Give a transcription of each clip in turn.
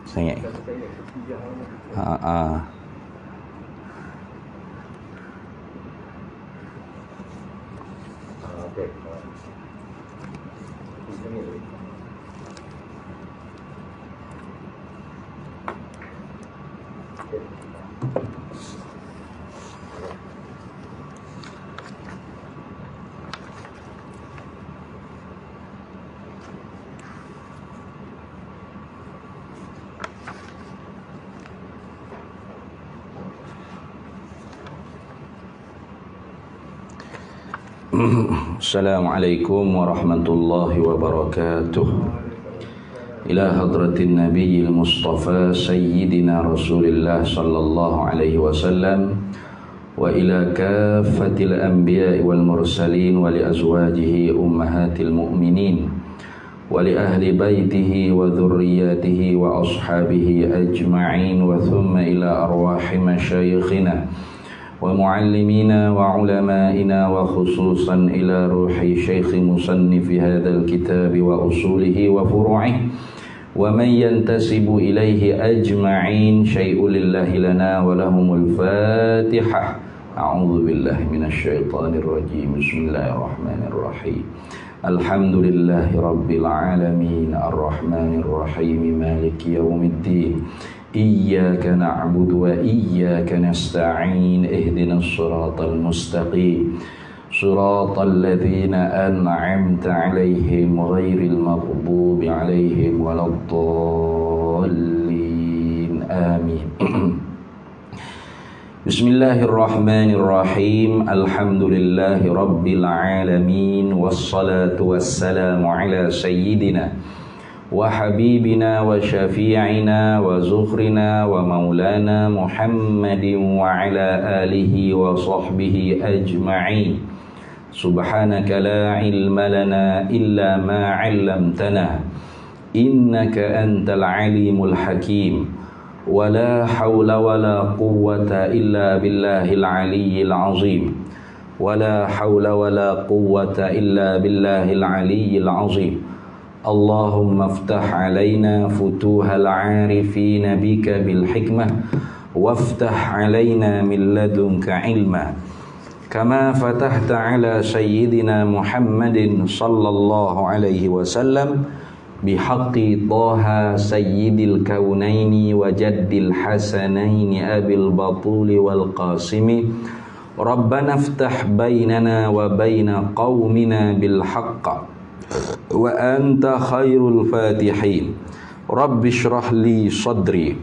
Saya ingat. Assalamualaikum warahmatullahi wabarakatuh. Ila hadratin nabiyil mustafa sayyidina rasulillah sallallahu alaihi wasallam wa ila kaffatil anbiya'i wal mursalin wa li azwajihi ummahatil mu'minin wa li ahli baitihi wa dhurriyyatihi wa ashabihi ajma'in wa thumma ila arwahi masyayikhina wa muallimina wa ulama'ina wa khususan ila ruhi syekhi musannifi hadzal kitab wa usulihi wa furu'ihi wa man yantasibu ilaihi ajma'in syai'un lillahi lana wa lahumul fatihah. A'udzu billahi minasy syaithanir rajim. Bismillahirrahmanirrahim. Alhamdulillahi rabbil alamin arrahmanir rahim maliki yaumiddin. Iyyaka na'budu wa iyyaka nasta'in ihdinas siratal mustaqim siratal ladzina an'amta 'alaihim ghairil maghdubi 'alaihim waladdallin amin. Bismillahirrahmanirrahim. Alhamdulillahi rabbil alamin wassalatu wassalamu ala sayyidina wa habibina wa syafi'ina wa zukhrina wa maulana Muhammadin wa ala alihi wa sahbihi ajma'in. Subhanaka la ilma lana illa ma 'allamtana innaka antal alimul hakim. Wa la hawla wa la quwwata illa billahil aliyyil azim. Wa la hawla wa la quwwata illa billahil aliyyil azim. Allahumma aftah alaina futuhal arifina bika bil hikmah waftah alaina min ladunka ilma kama fatahta ala sayyidina Muhammadin sallallahu alaihi wasallam bihaqqi Taha sayyidil kaunaini wa jaddil hasanaini abil batuli wal qasimi Rabbana aftah bainana wa baina qaumina bil haqq wa anta khairul fatihin. Rabbi shrah li sadri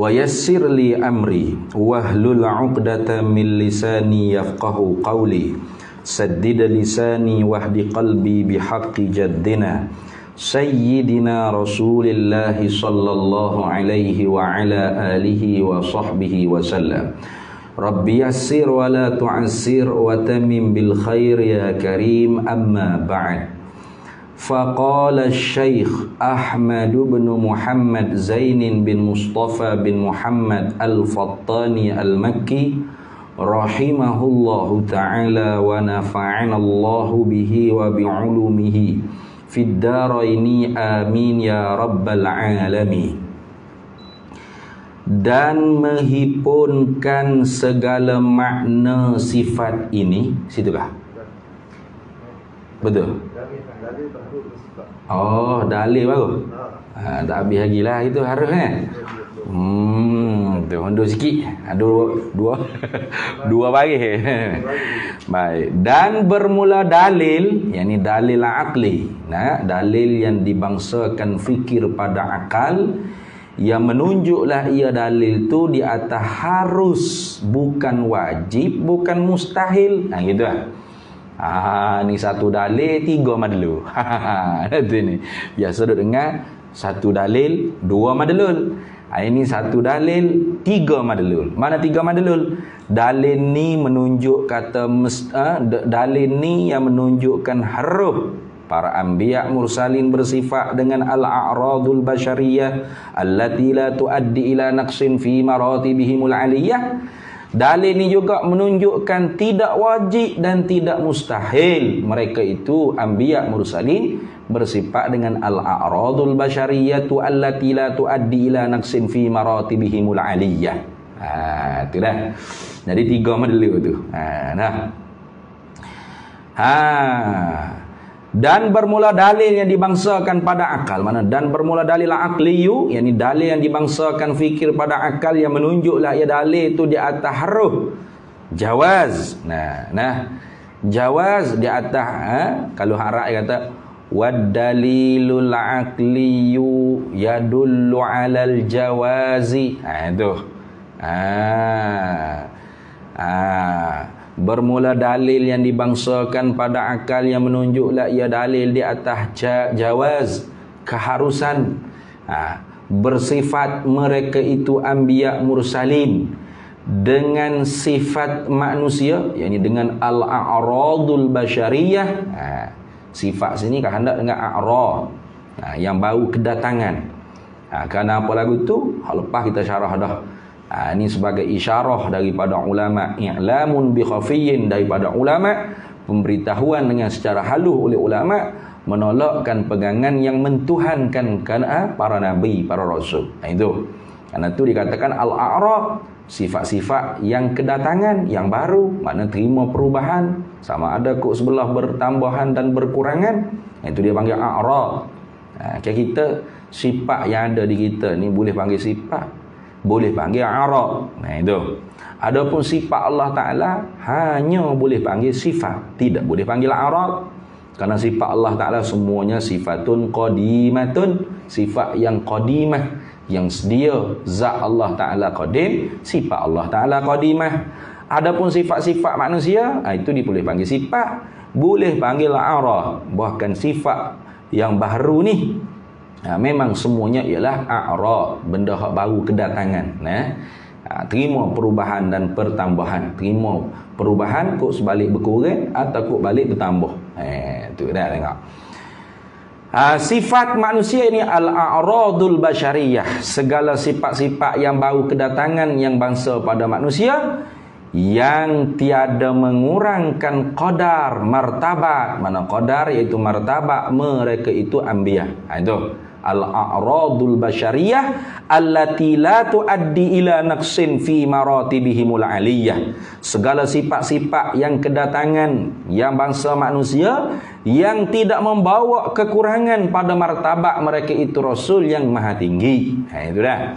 wa yassir li amri wahlul 'uqdatam min lisani yafqahu qawli saddid lisani wahdi qalbi bihaqqi jaddina sayyidina rasulillahi sallallahu alaihi wa ala alihi wa sahbihi wa sallam. Rabbi yassir wa la tu'assir wa tamim bil khair ya karim. Amma ba'd. Faqala Syekh Ahmad bin Muhammad Zainin bin Mustafa bin Muhammad Al-Fattani Al-Makki rahimahullahu ta'ala wa nafa'ana Allahu bihi wa bi'ulumihi fid daraini amin ya rabbal alamin. Dan menghipunkan segala makna sifat ini. Situlah. Betul. Oh, dalil baru. Tak habis lagi lah itu harusnya. Tu mundur sikit. Dua bagi. Baik. Dan bermula dalil, yakni dalil aqli. Nah, dalil yang dibangsakan fikir pada akal, yang menunjuklah ia dalil tu di atas harus, bukan wajib, bukan mustahil. Nah gitu lah. Ni satu dalil, tiga madlul. Itu ni. Biasa duk dengar satu dalil, dua madlul. Ini satu dalil, tiga madlul. Mana tiga madlul? Dalil ni menunjuk kata dalil ni yang menunjukkan huruf para anbiya mursalin bersifat dengan al-a'radul basyariyah allati la tuaddi ila naqsin fi maratibihimul aliyah. Dalil ni juga menunjukkan tidak wajib dan tidak mustahil mereka itu anbiya mursalin bersifat dengan al-a'radul basyariyatu allati la tuaddi ila naqsin fi maratibihimul aliyah. Itu dah. Jadi 3 model tu. Dan bermula dalil yang dibangsakan pada akal. Mana? Dan bermula dalil aqliyu, yakni dalil yang dibangsakan fikir pada akal yang menunjuklah ia dalil itu di atas huruf jawaz. Jawaz di atas kalau Arab kata wad dalilul aqliyu yadullu alal jawazi. Itu. Bermula dalil yang dibangsakan pada akal yang menunjuklah ia dalil di atas jawaz, keharusan. Bersifat mereka itu anbiya mursalin dengan sifat manusia, yakni dengan al-a'radul basyariyah. Sifat sini kan hendak dengan a'rad, yang baru kedatangan. Kerana apa lagu tu? Lepas kita syarah dah. Ini sebagai isyarah daripada ulama, i'lamun bi khafiyyin daripada ulama, pemberitahuan dengan secara halus oleh ulama menolakkan pegangan yang mentuhankan para nabi, para rasul. Itu. Karena itu dikatakan al-a'rad, sifat-sifat yang kedatangan, yang baru, makna terima perubahan, sama ada kok sebelah bertambahan dan berkurangan. Itu dia panggil a'rad. Kita sifat yang ada di kita ni boleh panggil sifat, boleh panggil arad. Itu. Adapun sifat Allah Ta'ala hanya boleh panggil sifat, tidak boleh panggil arad. Karena sifat Allah Ta'ala semuanya sifatun qadimatun, sifat yang qadimah, yang sedia. Zat Allah Ta'ala qadim, sifat Allah Ta'ala qadimah. Adapun sifat-sifat manusia, itu boleh panggil sifat, boleh panggil arad. Bahkan sifat yang baru ni memang semuanya ialah a'rad, benda hak baru kedatangan. Terima perubahan dan pertambahan. Terima perubahan kok sebalik berkurang atau kok balik bertambah. Tu dah tengok. Sifat manusia ini al-a'radul basyariyah, segala sifat-sifat yang baru kedatangan yang bangsa pada manusia yang tiada mengurangkan qadar martabat. Mana qadar iaitu martabat mereka itu anbiya. Itu al-a'radul basyariyah allati la tuaddi ila naqsin fi maratibihimul aliyah, segala sifat-sifat yang kedatangan yang bangsa manusia yang tidak membawa kekurangan pada martabat mereka itu rasul yang maha tinggi. Itu dah.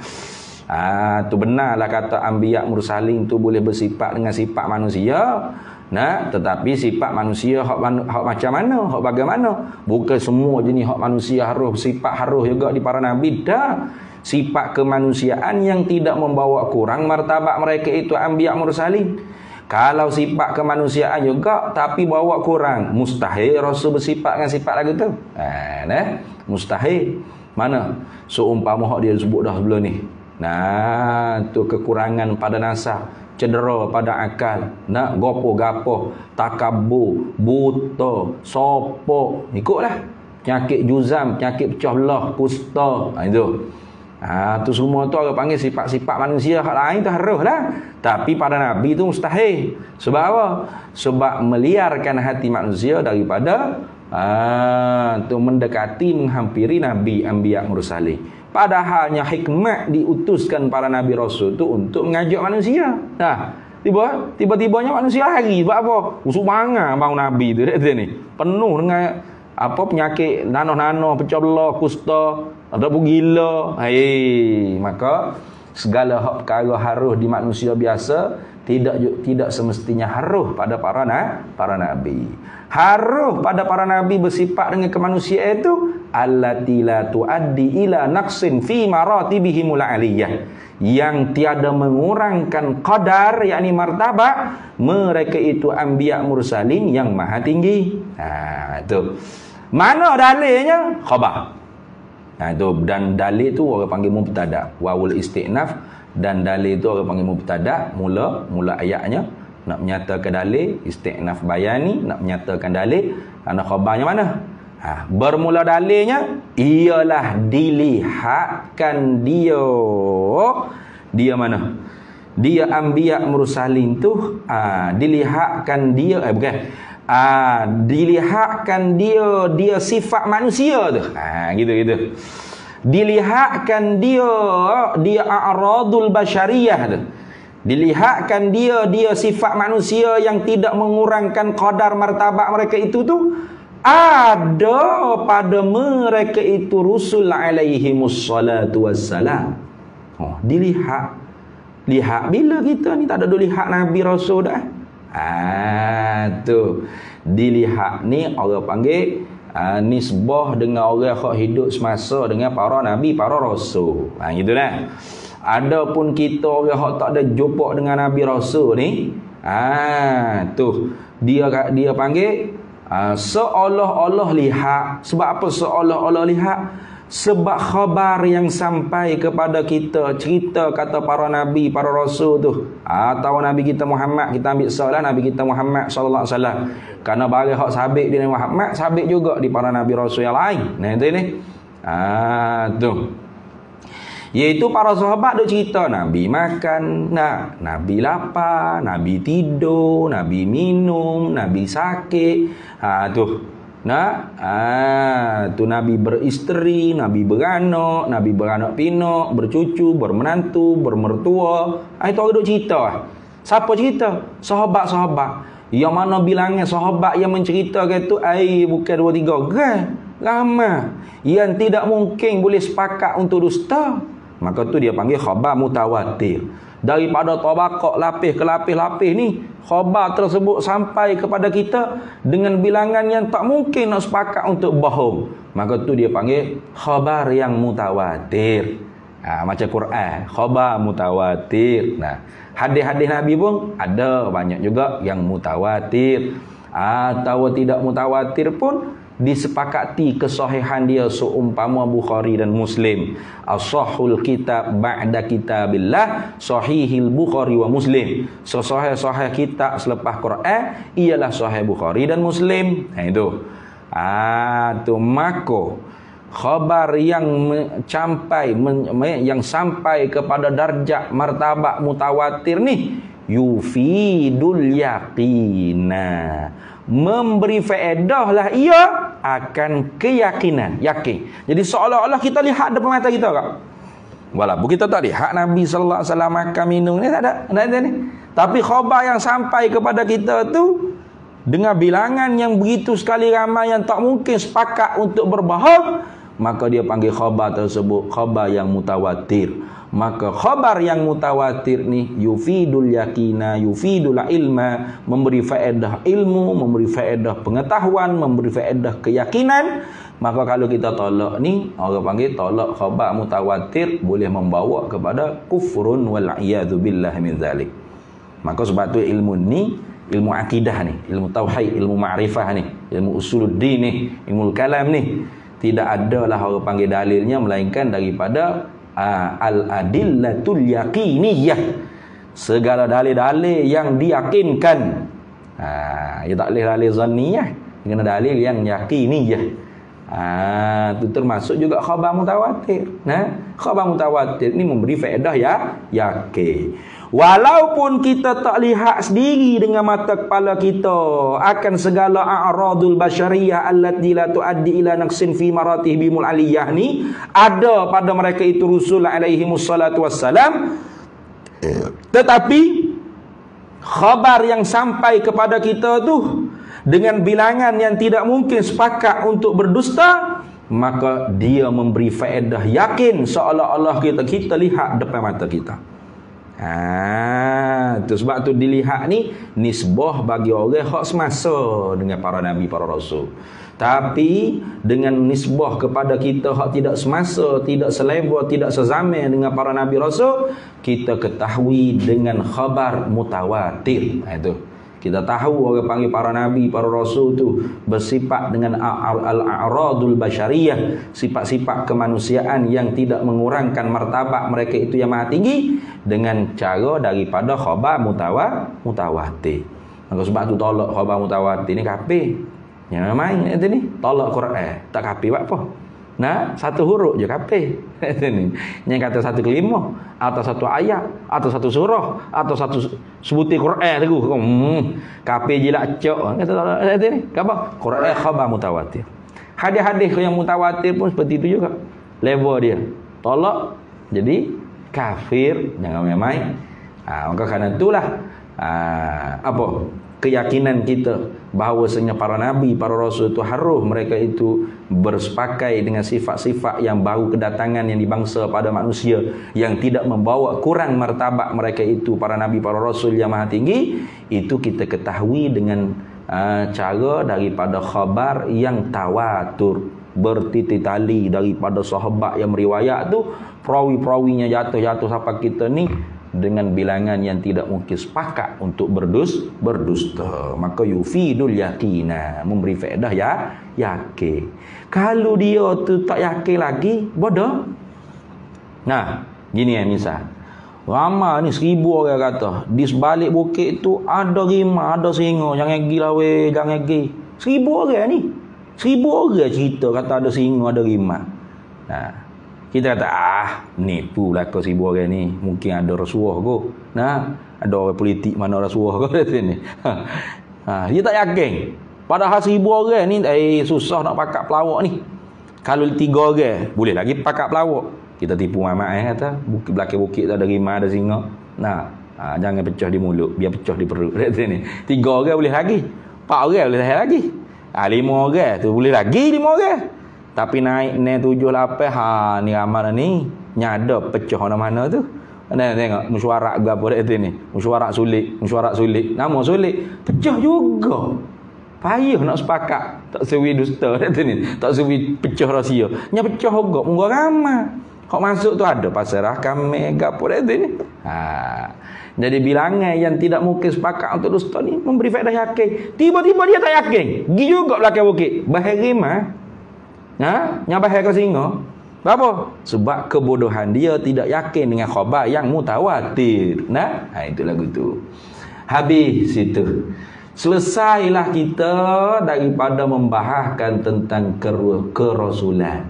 Tu benarlah kata anbiya mursalin tu boleh bersifat dengan sifat manusia. Tetapi sifat manusia hak macam mana, hak bagaimana? Bukan semua jenis hak manusia harus sifat harus juga di para nabi. Dah. Sifat kemanusiaan yang tidak membawa kurang martabat mereka itu anbiya mursalin. Kalau sifat kemanusiaan juga tapi bawa kurang, mustahil rasul bersifat dengan sifat lagu tu. Mustahil. Mana? Seumpama hak dia sebut dah sebelum ni. Tu kekurangan pada nasab, cedera pada akal, gopo-gapo, takabur, buta, sopok, ikutlah. Penyakit juzam, penyakit pecah belah, kusta. Itu. Tu semua tu orang panggil sifat-sifat manusia. Hak lain tu haruslah. Tapi pada Nabi tu mustahil. Sebab apa? Sebab meliarkan hati manusia daripada tu mendekati, menghampiri Nabi anbiya mursalin. Padahalnya hikmat diutuskan para nabi rasul tu untuk mengajak manusia. Tiba-tibanya manusia lari. Sebab apa? Usuk bangang bang nabi tu dia ni. Penuh dengan penyakit nanoh-nanoh, pecah belah, kusta, ataupun gila. Maka segala hak perkara harus di manusia biasa tidak semestinya harus pada para nabi. Harus pada para nabi bersifat dengan kemanusiaan itu allati la tuaddi ila naqsin fi maratibihimul aliyah, yang tiada mengurangkan qadar yakni martabat mereka itu anbiya mursalin yang maha tinggi. Itu. Mana dalilnya? Khabar. Itu, dan dalil itu orang panggil mubtada, wawul istinaf, dan dalil itu orang panggil mubtada, mula ayatnya nak menyatakan dalil, istinaf bayani nak menyatakan dalil. Ana khabarnya mana? Bermula dalilnya ialah dilihatkan dia mana? dia anbiya mursalin tu dilihatkan dia dilihatkan dia sifat manusia tu. Gitu. Dilihatkan dia a'radul basyariyah tu. Dilihatkan dia sifat manusia yang tidak mengurangkan qadar martabat mereka itu tu. Ada pada mereka itu rusul alaihimus salatu wassalam. Lihat bila kita ni tak ada lihat Nabi Rasul dah. Tu dilihat ni orang panggil nisbah dengan orang yang hidup semasa dengan para nabi, para rasul. Gitulah. Adapun kita orang yang tak ada jumpa dengan Nabi Rasul ni, tu dia panggil seolah-olah lihat. Sebab apa seolah-olah lihat? Sebab khabar yang sampai kepada kita, cerita kata para nabi, para rasul tu, atau nabi kita Muhammad, kita ambil salah nabi kita Muhammad sallallahu alaihi wasallam. Karena bagi hak sabit di Muhammad, sabit juga di para nabi rasul yang lain. Nah itu ni. Tu. Iaitu para sahabat duk cerita Nabi makan, Nabi lapar, Nabi tidur, Nabi minum, Nabi sakit. Tu. Tu Nabi beristeri, Nabi beranak pinak, bercucu, bermenantu, bermertua. Itu orang duk cerita. Siapa cerita? Sahabat-sahabat. Yang mana bilangnya sahabat yang menceritakan itu bukan 2-3 kan? Ramai. Yang tidak mungkin boleh sepakat untuk dusta. Maka tu dia panggil khabar mutawatir. Daripada tabaqah lapis ke lapis-lapis ni, khabar tersebut sampai kepada kita dengan bilangan yang tak mungkin nak sepakat untuk bohong. Maka tu dia panggil khabar yang mutawatir. Macam Quran, khabar mutawatir. Hadis-hadis Nabi pun ada banyak juga yang mutawatir. Atau tidak mutawatir pun disepakati kesahihan dia seumpama Bukhari dan Muslim. As-sahhul kitab ba'da kitabillah sahihil Bukhari wa Muslim. Sahih kitab selepas Quran ialah sahih Bukhari dan Muslim. Itu. Tu maka khabar yang sampai kepada darjat martabat mutawatir ni yufidul yaqina, memberi faedah lah ia akan keyakinan, yakin. Jadi seolah-olah kita lihat depan mata kita kak. Walaupun kita tak lihat Nabi sallallahu alaihi wasallam makan minum ni, tak ada ni. Tapi khabar yang sampai kepada kita tu dengan bilangan yang begitu sekali ramai yang tak mungkin sepakat untuk berbohong, maka dia panggil khabar tersebut khabar yang mutawatir. Maka khabar yang mutawatir ni yufidul yakina, yufidul ilma, memberi faedah ilmu, memberi faedah pengetahuan, memberi faedah keyakinan. Maka kalau kita tolak ni, orang panggil tolak khabar mutawatir, boleh membawa kepada kufrun wal iyadu billah min zalik. Maka sebab tu ilmu ni, ilmu akidah ni, ilmu tauhid, ilmu ma'rifah ni, ilmu usuluddin ni, ilmu kalam ni, tidak adalah orang panggil dalilnya melainkan daripada al-adillatul yaqiniyah, segala dalil-dalil yang diyakinkan. Ia tak boleh dalil zanniyah, kena dalil yang yaqiniyah. Itu termasuk juga khabar mutawatir. Khabar mutawatir ni memberi faedah yakin. Walaupun kita tak lihat sendiri dengan mata kepala kita akan segala a'radul basyariyah allati la tuaddi ila naqsin fi maratibimul aliyah ni, ada pada mereka itu rusul alaihimus salatu wassalam, tetapi khabar yang sampai kepada kita tu dengan bilangan yang tidak mungkin sepakat untuk berdusta, maka dia memberi faedah yakin seolah-olah kita lihat depan mata kita. Tu sebab tu dilihat ni nisbah bagi orang hak semasa dengan para nabi, para rasul. Tapi dengan nisbah kepada kita hak tidak semasa, tidak selevel, tidak sezaman dengan para nabi rasul, kita ketahui dengan khabar mutawatir. Itu kita tahu orang panggil para nabi, para rasul tu bersifat dengan al-a'radul basyariyah, sifat-sifat kemanusiaan yang tidak mengurangkan martabat mereka itu yang maha tinggi, dengan cara daripada khabar mutawatir. Maka sebab tu tolak khabar mutawatir ni kafir. Yang main itu ni tolak Quran, tak kafir buat apa? Nah, satu huruf je kafir. Yang kata satu kelima atau satu ayat atau satu surah atau satu sebutir Quran tu. Kafir je lah cok. Kata ni. Apa? Quran khabar mutawatir. Hadis-hadis yang mutawatir pun seperti itu juga. Level dia. Tolak jadi kafir, jangan main-main. Maka kerana itulah apa? Keyakinan kita bahawasanya para nabi, para rasul itu harus mereka itu bersepakai dengan sifat-sifat yang baru kedatangan yang dibangsa pada manusia, yang tidak membawa kurang martabat mereka itu para nabi, para rasul yang maha tinggi. Itu kita ketahui dengan cara daripada khabar yang tawatur, bertitik tali daripada sahabat yang meriwayat tu, perawi-perawinya jatuh sampai kita ni dengan bilangan yang tidak mungkin sepakat untuk berdusta. Maka yufidul yaqina, memberi faedah ya yakin. Kalau dia tu tak yakin lagi, bodoh. Nah, gini ya misal. Ramai ni 1000 orang kata di sebalik bukit tu ada rimau, ada singa, jangan pergi lah weh, jangan pergi. 1000 orang ni. 1000 orang cerita kata ada singa, ada rimau. Nah, kita kata nipu lah kau 1000 orang ni, mungkin ada rasuah ko. Nah, ada orang politik mana rasuah ko kata ni. Dia tak yakin. Padahal 1000 orang ni susah nak pakat pelawak ni. Kalau 3 orang boleh lagi pakat pelawak. Kita tipu mamak kata bukit belakang bukit tu ada rimau, ada singa. Nah, jangan pecah di mulut, biar pecah di perut kata ni. 3 orang boleh lagi. 4 orang boleh lagi. 5 orang tu boleh lagi 5 orang. Tapi naik ni 7 8 ni ramal ni nyada pecah mana-mana tu. Tengok mesyuarat ke apa dia ni. Mesyuarat sulit. Nama sulit pecah juga. Payah nak sepakat. Tak sewi dusta dia ni. Tak sewi pecah rahsia. Nya pecah juga munggu ramai. Hak masuk tu ada pasarah kami ke apa dia ni. Jadi bilangan yang tidak mungkin sepakat untuk dusta ni memberi faedah yakin. Tiba-tiba dia tak yakin. Pergi juga belakang bukit. Bahaya nyabah ke singa. Apa? Sebab kebodohan dia tidak yakin dengan khabar yang mutawatir. Nah, itu lagu tu. Habis situ. Selesailah kita daripada membahaskan tentang kerasulan.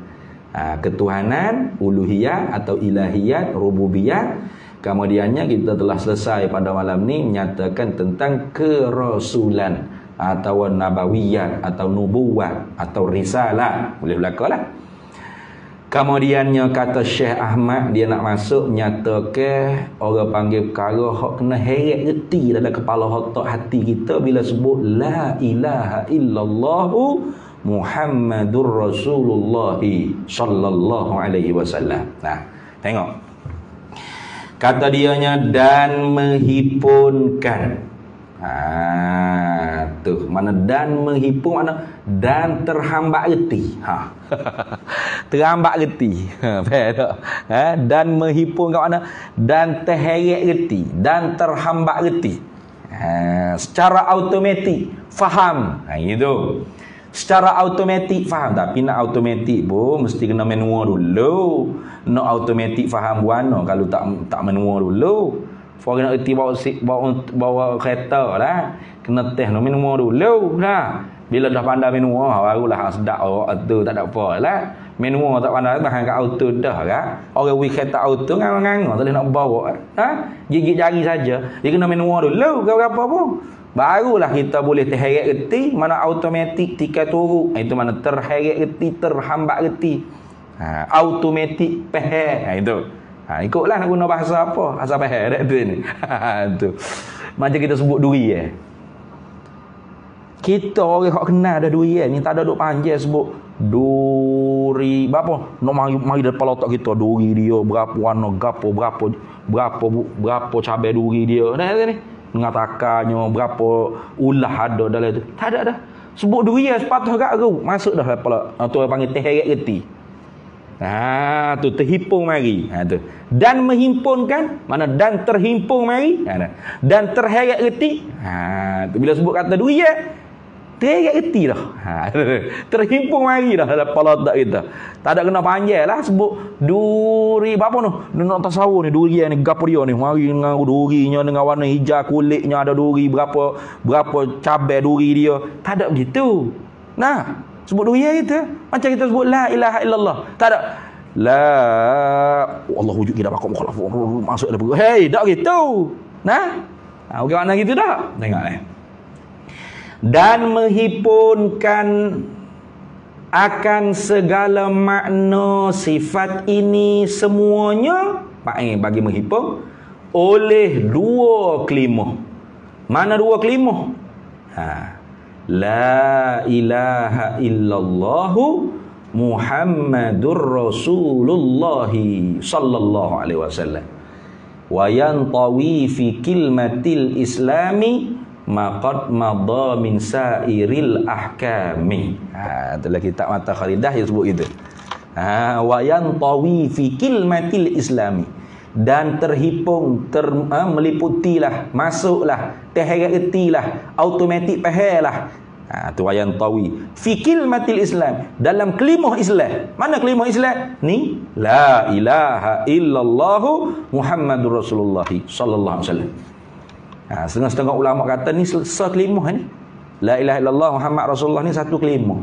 Ketuhanan, uluhiyat atau ilahiyat, rububiyat. Kemudiannya kita telah selesai pada malam ni menyatakan tentang kerasulan atau nabawiyat atau nubuwat atau risalah, boleh belakalah. Kemudiannya kata Syekh Ahmad, dia nak masuk menyatakan orang panggil perkara hak kena heret reti dalam kepala otak hati kita bila sebut la ilaha illallah Muhammadur Rasulullah sallallahu alaihi wasallam. Nah, tengok kata dianya dan menghipunkan. Tu mana dan menghipung, mana dan terhambat reti. Terhambat reti. Faham tak? Dan menghipung kat mana? Dan terheret reti, dan terhambat reti. Secara automatik faham. Gitu. Secara automatik faham, tapi nak automatik pun mesti kena manual dulu. Nak automatik faham buana kalau tak manual dulu. Orang nak erti bawa kereta lah, kena test minum dulu lah. Bila dah pandai minum barulah sedap awak tu, tak ada apa lah. Minum tak pandai bahan kat auto dah kan. Orang we kereta auto ngang-ngang tak boleh nak bawa. Gigit jari saja. Dia kena minum dulu ke apa pun. Barulah kita boleh terheret reti, mana automatik tikai turun. Itu mana terheret reti, terhambat reti. Automatik peher. Itu. Ikutlah nak guna bahasa apa. Asal peher tu ni. Tu. Macam kita sebut duri Kita orang hak kenal dah duri ni tak ada duk panjang sebut duri. Berapa? Nak mari depan otak kita duri dia berapa warna gapo berapa cabai duri dia. Dah ni. Mengatakannya berapa ulah ada dalam tu. Tak ada dah. Sebut duri sepatah gak ru. Masuk dah kepala. Tu orang panggil terheret reti. Tu terhimpun mari. Tu. Dan menghimpunkan, mana dan terhimpun mari. Dan terheret reti. Tu bila sebut kata duri terheret reti dah. Terhimpun mari dah dalam kepala otak kita. Tak ada kena panjang lah sebut duri apa tu? Nak tasawur ni duri ni gapo dia ni. Mari dengan durinya dengan warna hijau kulitnya ada duri berapa cabai duri dia. Tak ada begitu. Nah, Sebut dua ya kita. Macam kita sebut la ilaha illallah. Tak ada. La Allah wujud kita bakal mukhalaf masuk dalam perut. Hei, tak gitu. Nah. Bukan makna gitu dah. Tengok ni. Dan menghimpun akan segala makna sifat ini semuanya bagi menghimpun oleh dua kelimah. Mana dua kelimah? La ilaha illallah Muhammadur Rasulullah sallallahu alaihi wasallam wa yantawi fi kilmatil islami maqad madha min sairil ahkami. Itulah kitab Mata Kharidah yang sebut itu. Wa yantawi fi kilmatil islami, dan terhipung meliputilah, masuklah, terheretilah, automatik pahalah. Tu wayan tawi fi kilmatil islam, dalam kelimah Islam. Mana kelimah Islam ni? La ilaha illallah Muhammadur Rasulullah sallallahu alaihi wasallam. Setengah-setengah ulama kata ni sekelimah ni. La ilaha illallah Muhammad Rasulullah ni satu kelimah.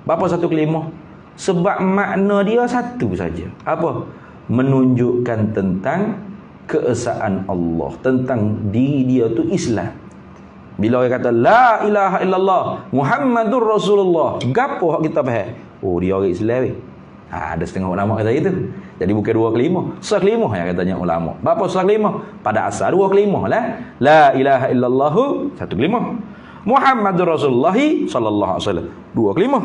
Berapa satu kelimah? Sebab makna dia satu saja. Apa? Menunjukkan tentang keesaan Allah, tentang diri dia tu Islam. Bila orang kata la ilaha illallah Muhammadur Rasulullah, gapo hak kita faham? Oh, dia orang Islam. Ada setengah ulama kata itu. Jadi bukan dua kelimah, sekelimah yang katanya ulama. Berapa sekelimah? Pada asal dua kelimah lah. La ilaha illallah satu kelimah. Muhammadur Rasulullah sallallahu alaihi wasallam dua kelimah.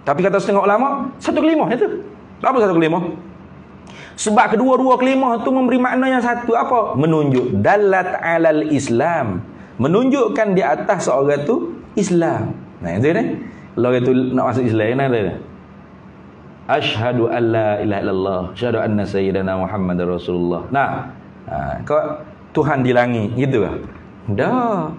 Tapi kata setengah ulama satu kelimah itu. Apa satu kelimah? Sebab kedua-dua kelimah itu memberi makna yang satu. Apa? Menunjuk dalat alal Islam, menunjukkan di atas seorang itu Islam. Nah itu ni. Kalau itu nak masuk Islam kan ada. Asyhadu an la ilaha illallah, asyhadu anna sayyidana Muhammadar Rasulullah. Nah, kau Tuhan di langit gitu ah. Dah.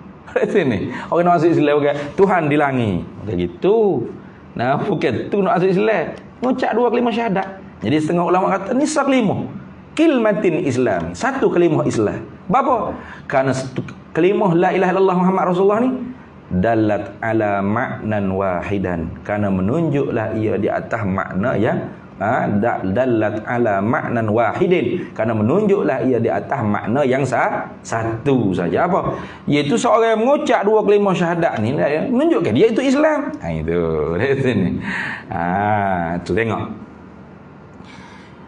Itu ni. Orang nak masuk Islam kan Tuhan di langit. Kayak gitu. Nah, bukan tu nak masuk Islam. Ngucap dua kalimah syahadat. Jadi setengah ulama kata ni satu kalimah. Kilmatin Islam, satu kalimah Islam. Berapa? Karena kalimah la ilaha illallah Muhammad Rasulullah ni dalat ala maknan wahidan, karena menunjuklah ia di atas makna yang dalat ala maknan wahidin, karena menunjuklah ia di atas makna yang satu saja. Apa? Iaitu seorang yang mengucap dua kalimah syahadat ni menunjukkan dia itu Islam. Itu ni. Tu tengok.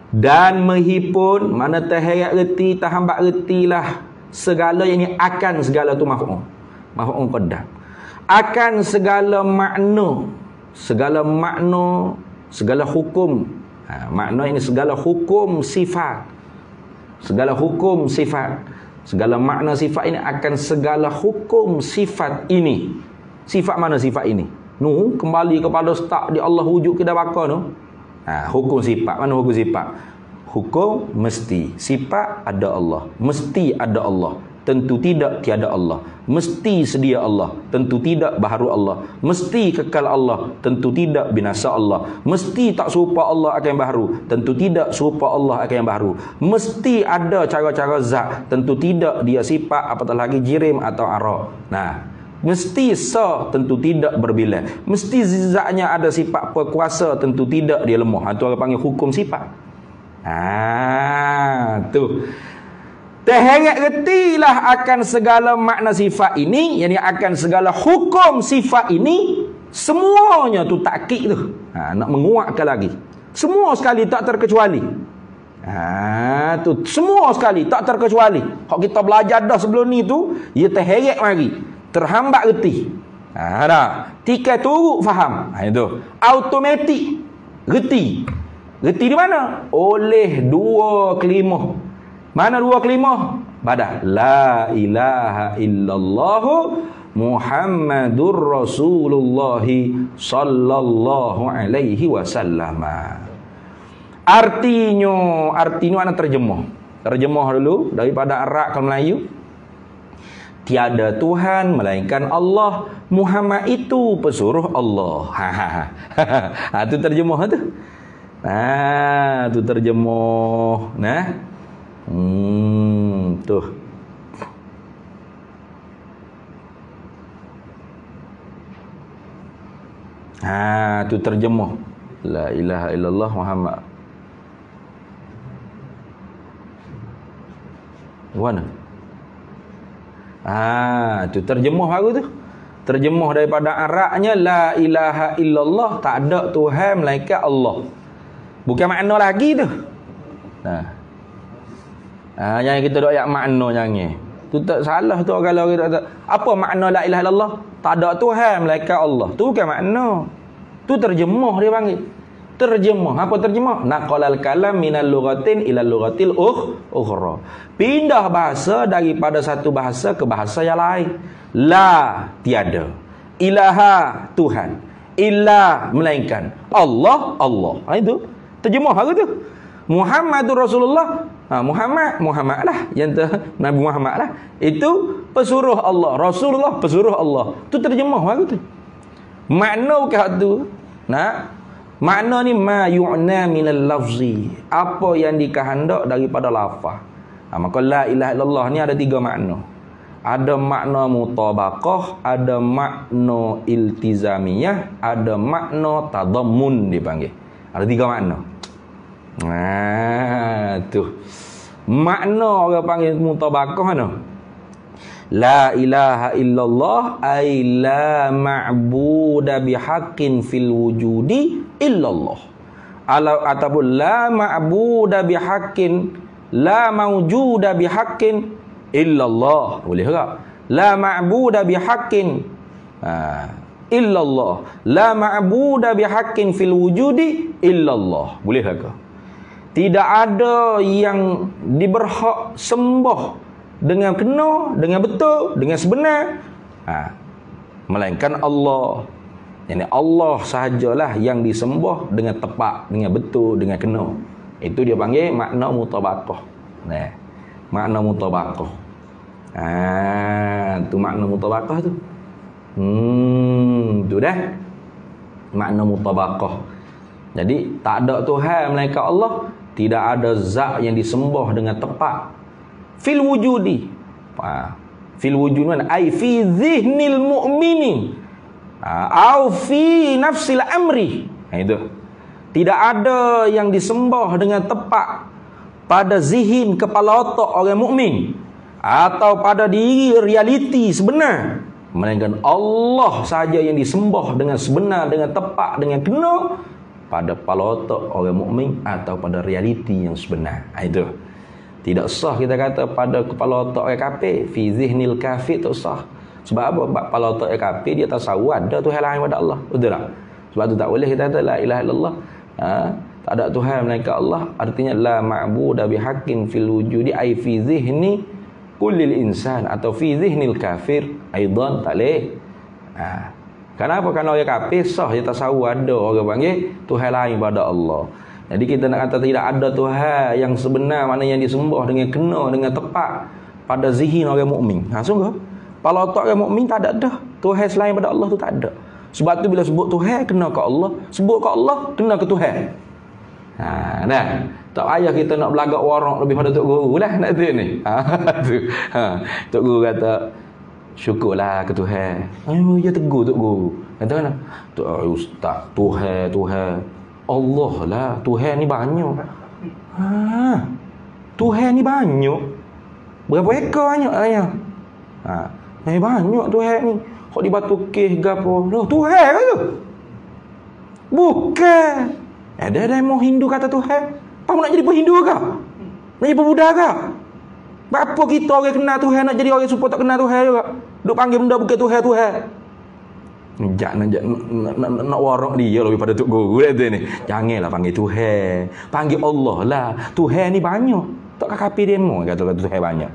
Dan menghimpun, mana terheret reti, terhambat retilah segala yang ini, akan segala tu maf'ul qaddam, akan segala makna, segala hukum. Makna ini segala hukum sifat, segala hukum sifat, segala makna sifat ini akan segala hukum sifat ini. Sifat mana sifat ini? Kembali kepada start di Allah wujud kita bakar tu. Hukum sifat. Mana hukum sifat? Hukum mesti. Sifat ada Allah, mesti ada Allah, tentu tidak tiada Allah. Mesti sedia Allah, tentu tidak baharu Allah. Mesti kekal Allah, tentu tidak binasa Allah. Mesti tak serupa Allah akan yang baharu, tentu tidak serupa Allah akan yang baharu. Mesti ada cara-cara zat, tentu tidak dia sifat, apatah lagi jirim atau ara. Mesti tentu tidak berbilang. Mesti zatnya ada sifat perkuasa, tentu tidak dia lemah. Itu orang panggil hukum sifat. Tu. Terheret retilah akan segala makna sifat ini, yakni akan segala hukum sifat ini, semuanya tu takkid tu. Nak menguatkan lagi. Semua sekali tak terkecuali. Tu semua sekali tak terkecuali. Kalau kita belajar dah sebelum ni tu, ia terheret mari. Terhambat reti. Tikai turut faham. Itu automatik reti. Reti di mana? Oleh dua kelimah. Mana dua kelimah? Pada la ilaha illallah Muhammadur Rasulullah sallallahu alaihi wasallam. Artinya ana terjemah. Terjemah dulu daripada Arab ke Melayu. Tiada Tuhan melainkan Allah, Muhammad itu pesuruh Allah. Tu terjemah tu. Tu terjemah. Tuh. Tu terjemuh la ilaha illallah Muhammad. Mana? Tu terjemuh baru tu. Terjemuh daripada Arabnya la ilaha illallah, tak ada Tuhan melainkan Allah. Bukan makna lagi tu. Yang kita dok ayat makna jangan. Tu tak salah tu kalau orang kata apa makna la ilaha illallah? Tak ada Tuhan melainkan Allah. Tu bukan makna. Tu terjemuh dia panggil. Terjemuh. Apa terjemuh? Naqalal kalam minal lughatin ila lughatil ukhra. Pindah bahasa daripada satu bahasa ke bahasa yang lain. La tiada. Ilaha Tuhan. Illa melainkan. Allah Allah. Itu terjemuh aku tu. Muhammadur Rasulullah. Muhammad lah yang Nabi Muhammad lah. Itu pesuruh Allah. Rasulullah pesuruh Allah. Tu terjemuh aku tu. Makna bukan tu. Makna ni ma yu'na minal lafzi. Apa yang dikehendak daripada lafaz. Maka la ilaha illallah ni ada 3 makna. Ada makna mutabaqah, ada makna iltizamiyah, ada makna tadammun dipanggil. Ada 3 makna. Tu. Makna orang panggil mutabaqah mana? La ilaha illallah ay la ma'buda bihaqqin fil wujudi illallah. Ataupun la ma'buda bihaqqin, la mawjuda bihaqqin illallah. Boleh tak? La ma'buda bihaqqin illallah. La ma'buda bihaqqin fil wujudi illallah. Boleh tak? Tidak ada yang diberhak sembah dengan kena, dengan betul, dengan sebenar, melainkan Allah. Yani Allah sahajalah yang disembah dengan tepat, dengan betul, dengan kena. Itu dia panggil makna mutabaqah. Makna mutabaqah. Tu makna mutabaqah tu. Tu dah. Makna mutabaqah. Jadi tak ada Tuhan melainkan Allah, tidak ada zat yang disembah dengan tepat. Fil wujudi. Fil wujud mana? Ai fi zihnil mu'mini. Au fi nafsil amri. Itu. Tidak ada yang disembah dengan tepat pada zihin, kepala otak orang mukmin, atau pada diri realiti sebenar, melainkan Allah saja yang disembah dengan sebenar, dengan tepat, dengan kena pada kepala otak orang mukmin atau pada realiti yang sebenar. Itu. Tidak sah kita kata pada kepala otak orang kafir, fi zihnil kafir, tak sah. Sebab apa? Kepala otak orang kafir dia tasawwur ada Tuhan lain pada Allah. Betul tak? Sebab tu tak boleh kita kata la ilaha illallah. Tak ada Tuhan melainkan Allah. Artinya la ma'buda bihaqqin fil wujudi ay fi zihni kullil insan, atau fi zihnil kafir aidan tak boleh. Kenapa? Kerana orang kafir sah dia tasawwur ada orang panggil Tuhan lain pada Allah. Jadi kita nak kata tidak ada Tuhan yang sebenar, mana yang disembah dengan kena, dengan tepat pada zihin orang mukmin. Sungguh kepala otak orang mukmin tak ada dah Tuhan selain pada Allah tu, tak ada. Sebab tu bila sebut Tuhan kena ke Allah, sebut ke Allah kena ke Tuhan. Dah. Tak payah kita nak belagak warak lebih pada Tok Guru lah nak tu ni. Tok Guru kata syukurlah ke Tuhan. Ya tegur Tok Guru. Kata mana? Ustaz, Tuhan Allah lah, Tuhan ni banyak. Tuhan ni banyak. Berapa ekor banyak ayah? Banyak Tuhan ni. Kok di batu keh gapo? Tuhan ke tu? Bukan. Ada mau Hindu kata Tuhan. Apa nak jadi Hindu ke? Nak jadi Buddha ke? Apa kita orang kenal Tuhan nak jadi orang supaya tak kenal Tuhan juga? Duk panggil benda bukan Tuhan. Nak warak dia lebih pada Tok Guru ni. Janganlah panggil Tuhan, panggil Allah lah. Tuhan ni banyak. Tak kafir demo kata Tuhan banyak.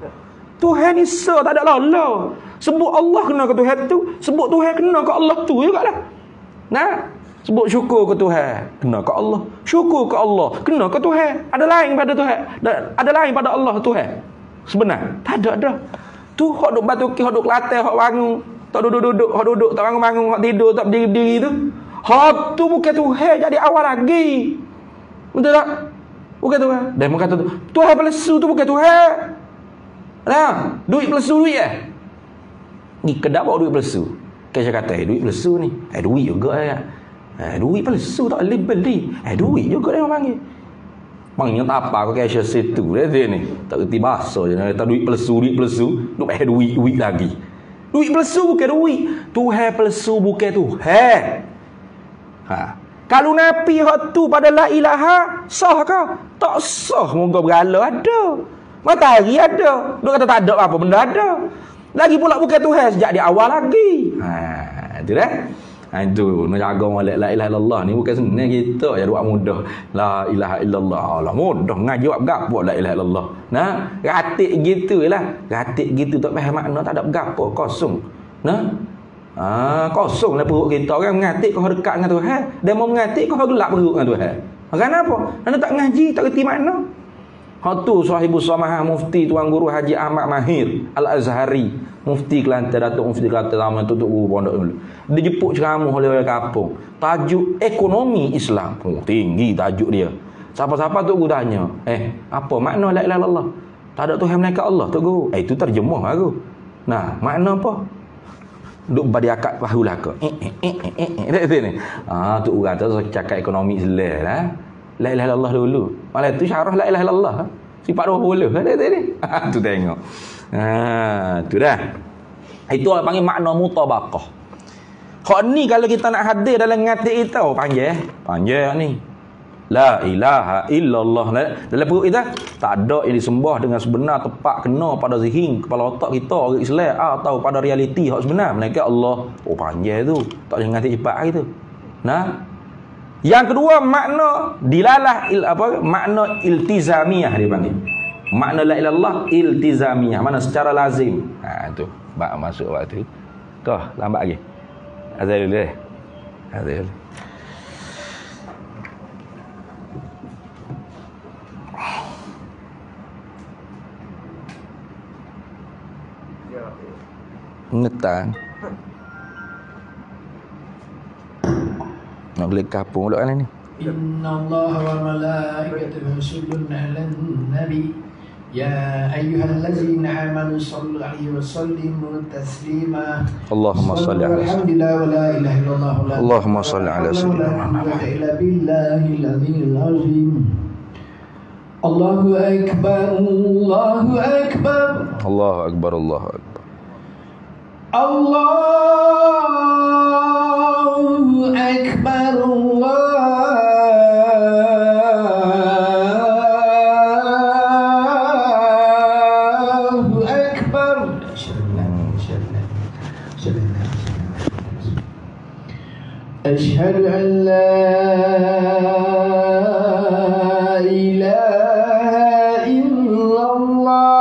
Tuhan ni tak ada lala. Sebut Allah kena ke Tuhan tu, sebut Tuhan kena ke Allah tu jugalah. Sebut syukur ke Tuhan kena ke Allah, syukur ke Allah kena ke Tuhan. Ada lain pada Tuhan, ada lain pada Allah Tuhan sebenar? Tak ada dah. Tu hok duk batu ki, hok duk latih, hok bangun tak duduk-duduk, hok duduk tak bangun-bangun, hok tidur tak berdiri-berdiri tu, hok tu bukan Tuhan jadi awal lagi. Betul tak? Bukan Tuhan. Dan mereka kata Tuhan pelesu tu bukan Tuhan. Duit pelesu duit ni kedap bawa duit pelesu. Saya kata duit pelesu ni duit juga ya. Duit palsu tak boleh beli. Duit juga dia orang panggil. Panggil tak apa kau cashier situ dia ni. Tak reti bahasa je. Tak duit palsu. Duk duit lagi. Duit palsu bukan duit. Tuhan palsu bukan Tuhan. Kalau Nabi hak tu pada la ilaha, sah ke? Tak sah. Moga berhala ada. Matahari ada. Duk kata tak ada apa benda ada. Lagi pula bukan Tuhan sejak di awal lagi. Itu dah. Itu nak jaga molek la ilaha illallah ni bukan senang kita ya doa mudah. La ilaha illallah. Allah mudah ngaji buat gapo la ilaha illallah. Nah, ratik gitulah. Ratik gitu tak faham makna tak ada gapo kosong. Nah. Kosong lah perut kita. Orang mengatik kau dekat dengan Tuhan. Dia mau mengatik kau gelap perut dengan Tuhan. Kenapa? Anda tak ngaji, tak reti makna. Hak tu Sahibus Samahah Mufti Tuan Guru Haji Ahmad Mahir Al-Azhari, Mufti Kelantan, Datuk Mufti Kelantan zaman tutup guru pondok dulu. Dia jemput ceramah oleh orang kampung. Tajuk ekonomi Islam. Tinggi tajuk dia. Siapa-siapa tu guru tanya, apa makna la ilaha illallah? Tak ada Tuhan melainkan Allah tu guru. Itu terjemah aku. Nah, makna apa? Duk badi akak bahu lah ke. Ni. Tu orang tu cakap ekonomi Islam lah. La ilaha illallah dulu. Malah tu syarah la ilaha illallah. Sifat 20. Tu tengok. Tu dah. Itu orang panggil makna mutabaqah. Hak ni kalau kita nak hadir dalam ngati kita, panggil ni. La ilaha illallah. Dalam perut kita tak ada yang disembah dengan sebenar tepat kena pada zihin kepala otak kita orang Islam atau pada realiti hak sebenar melainkan Allah. Panggil tu. Tak boleh ngati cepat gitu. Nah, yang kedua makna dilalah makna iltizamiyah dia panggil. Makna la ilallah iltizamiyah, mana secara lazim. Tu bab masuk waktu. Tuh, lambat lagi. Azal dulu deh. Azal. Ngetang. Nak boleh kapung pula kan ni. Innallaha wa malaikatahu yusalluna 'alan nabi ya ayyuhallazina amanu sallu 'alaihi wa sallimu taslima. Allahumma shalli 'ala alhamdulillah wa la ilaha illallah wa la Allahumma shalli 'ala sayyidina Muhammad illa billahil azimil azim. Allahu akbar, Allahu akbar, Allahu akbar, Allahu akbar. Allahu akbar, Allahu akbar. Asyhadu an la ilaha illallah.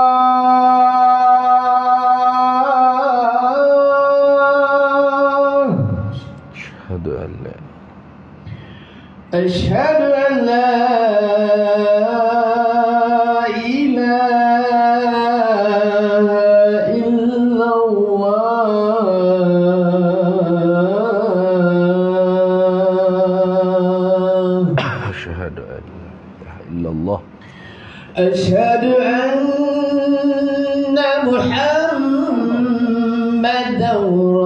أشهد أن لا إله إلا الله. أشهد أن لا إله إلا الله. أشهد أن محمدا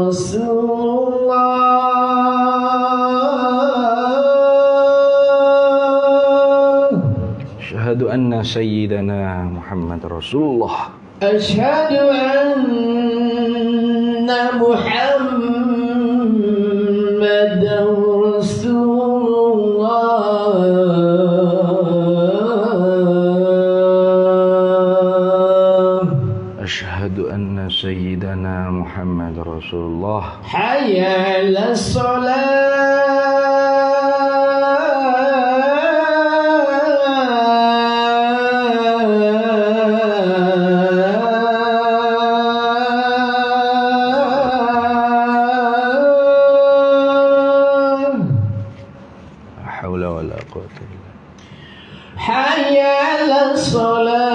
رسول الله. أشهد أن سيدنا محمد رسول الله. أشهد أن محمدا رسول الله. أشهد أن سيدنا محمد رسول الله. حي على الصلاة. حي على الصلاة.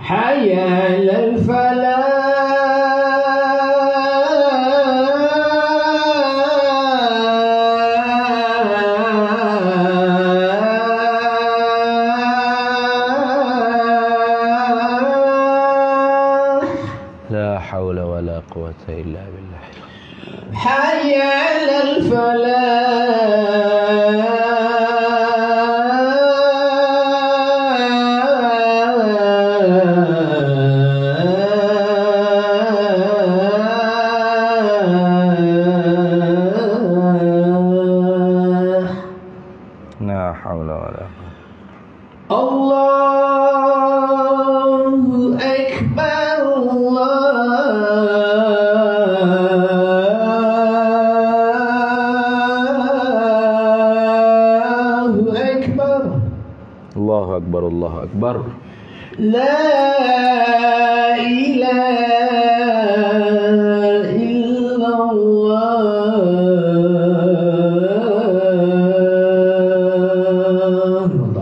حي على الفلاح. wala quwwata illa billah. حي على الفلاح. La haula wala الله أكبر الله أكبر Allahu akbar, Allahu akbar. لا إله إلا الله.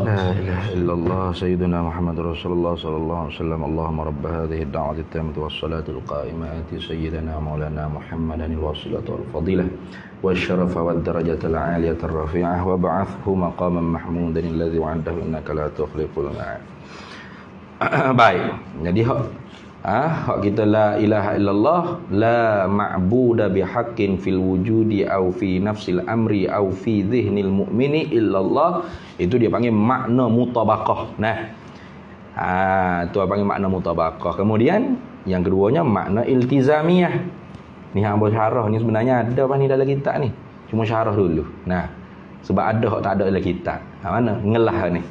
لا إله إلا الله سيدنا محمد رسول الله صلى الله عليه وسلم. اللهم رب هذه الدعوة التامة والصلاة القائمة آت سيدنا مولانا محمدا الوسيلة والفضيلة والشرف والدرجة العالية الرفيعة وابعثه مقاما محمودا الذي وعده إنك لا تخلف الميعاد. Baik, jadi hak kita la ilaha illallah, la ma'buda bihaqqin fil wujudi au fi nafsil amri au fi dhihnil mu'mini illallah. Itu dia panggil makna mutabaqah. Nah, itu dia panggil makna mutabaqah. Kemudian yang keduanya makna iltizamiyah. Ni hang syarah ni sebenarnya ada apa ni dalam kitab ni. Cuma syarah dulu. Nah, sebab ada hak tak ada dalam kitab. Mana ngelah ni.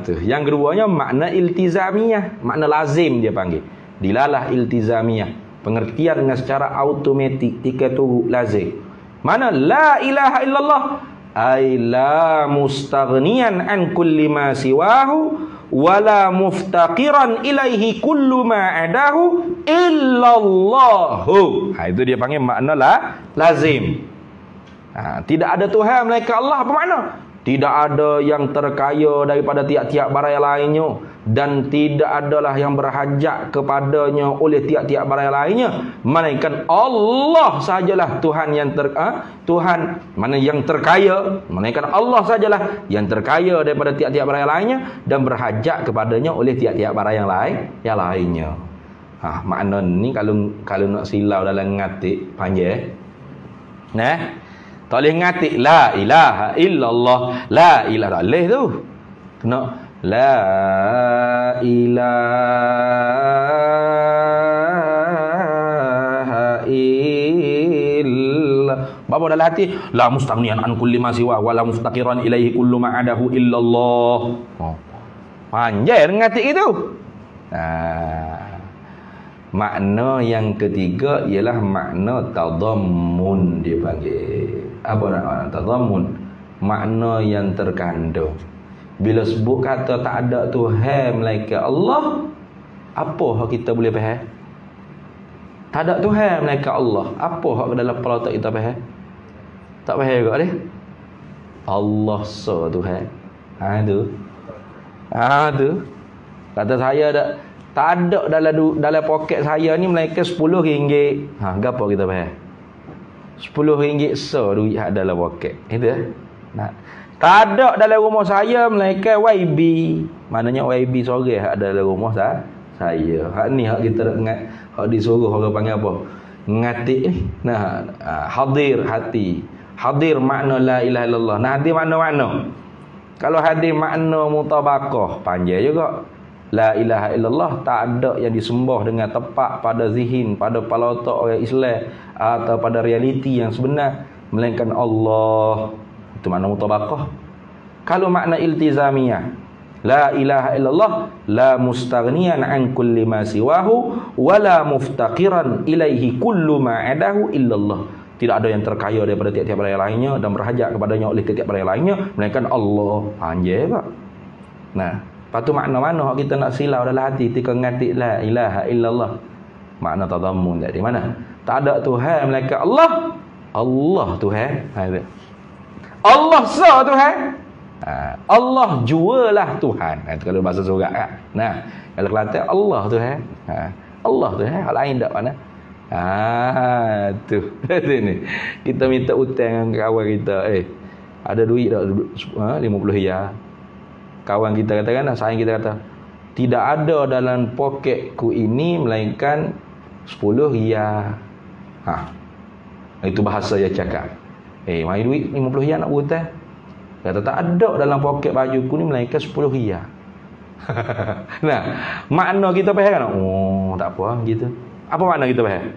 Tu. Yang keduanya makna iltizamiyah, makna lazim dia panggil. Dilalah iltizamiyah, pengertian dengan secara automatik, tika tu lazim. Mana la ilaha illallah, ay la mustaghniyan an kulli ma siwahu wala muftaqiran ilaihi kullu ma adahu illallahu. Itu dia panggil makna lazim. Tidak ada Tuhan melainkan Allah. Apa makna? Tidak ada yang terkaya daripada tiap-tiap barang yang lainnya, dan tidak adalah yang berhajat kepadanya oleh tiap-tiap barang yang lainnya, melainkan Allah sajalah Tuhan yang Tuhan mana yang terkaya, melainkan Allah sajalah yang terkaya daripada tiap-tiap barang yang lainnya dan berhajat kepadanya oleh tiap-tiap barang yang lainnya. Makna ni kalau nak silau dalam ngatik panjang. Tak boleh ngatik la ilaha illallah, la ilaha, tak boleh tu. Kena la ilaha illallah. Bapa dalam hati la mustaghniyan an kulli ma siwa wa la muftaqiran ilaihi kullu ma adahu illallah. Panjang ngatik itu. Makna yang ketiga ialah makna tadammun dia panggil. Apa makna tadammun? Makna yang terkandung. Bila sebut kata tak ada Tuhan melainkan Allah, apa hak kita boleh faham? Tak ada Tuhan melainkan Allah, apa hak dalam kepala otak kita faham? Tak faham juga dia. Allah Tuhan. Tu. Kata saya tak ada dalam poket saya ni melainkan RM10. Gapo kita faham? RM10 duit hak dalam poket. Itu nah. Tak ada dalam rumah saya melainkan YB. Maknanya YB sore hak dalam rumah saya. Hak ni hak kita ingat, hak disuruh orang panggil apa? Ngatik ni. Nah, hadir hati. Hadir makna la ilaha illallah. Nah, hadir makna-makna. Kalau hadir makna mutabaqah, panjang juga. La ilaha illallah, tak ada yang disembah dengan tepat pada zihin, pada kepala otak orang Islam atau pada realiti yang sebenar, melainkan Allah. Itu makna mutabaqah. Kalau makna iltizamiyah, la ilaha illallah, la mustaghniyan an kulli ma siwahu wa la muftaqiran ilaihi kullu ma adahu illallah. Tidak ada yang terkaya daripada tiap-tiap barang lainnya dan berhajat kepadanya oleh tiap-tiap barang lainnya, melainkan Allah. Panjang tak? Nah, patu makna mana kita nak silau dalam hati ketika ngatik la ilaha illallah. Makna tadammun dari mana? Tak ada Tuhan melainkan Allah. Allah Tuhan. Allah Tuhan. Allah jualah Tuhan. Itu kalau bahasa surat kan. Nah, kalau Kelantan Allah Tuhan. Allah Tuhan. Hal lain tak mana? Tu. Sini. Kita minta hutang dengan kawan kita. Ada duit tak? 50 riyal. Kawan kita katakan, sayang kita kata, tidak ada dalam poketku ini melainkan 10 riyal. Itu bahasa dia cakap. Mai duit 50 riyal nak berhutang. Kata tak ada dalam poket bajuku ni melainkan 10 riyal. Nah, makna kita faham kan? Oh, tak apa gitu. Apa makna kita faham?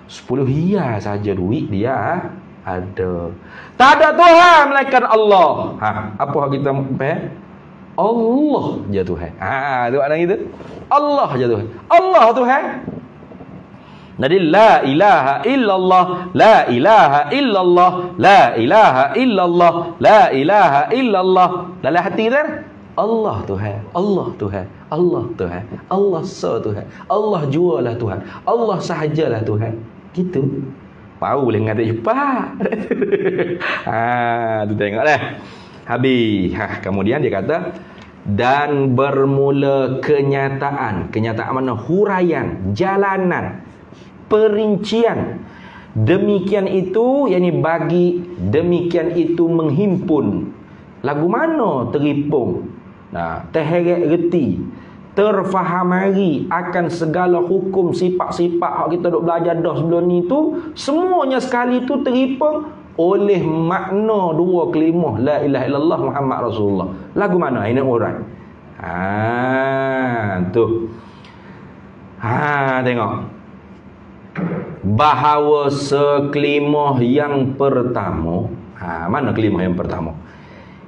10 riyal saja duit dia ada. Tak ada Tuhan melainkan Allah. Apa kita faham? Allah je Tuhan. Tu makna gitu. Allah je Tuhan. Allah Tuhan. Jadi la ilaha illallah, la ilaha illallah, la ilaha illallah, la ilaha illallah. Dalam hati kita Allah Tuhan, Allah Tuhan, Allah Tuhan, Allah Tuhan, Allah jualah Tuhan, Allah sahajalah Tuhan. Gitu. Tahu boleh ngata cepat. Tu tengok dah. Habis. Kemudian dia kata dan bermula kenyataan. Kenyataan mana? Huraian, jalanan, perincian. Demikian itu, yakni bagi demikian itu menghimpun. Lagu mana teripung? Terheret reti, terfahamari akan segala hukum sifat-sifat hak kita duk belajar dah sebelum ni tu, semuanya sekali tu teripung oleh makna dua kalimah la ilaha illallah Muhammad Rasulullah. Lagu mana ini orang? Tu. Tengok. Bahawa sekelimah yang pertama, mana kelimah yang pertama?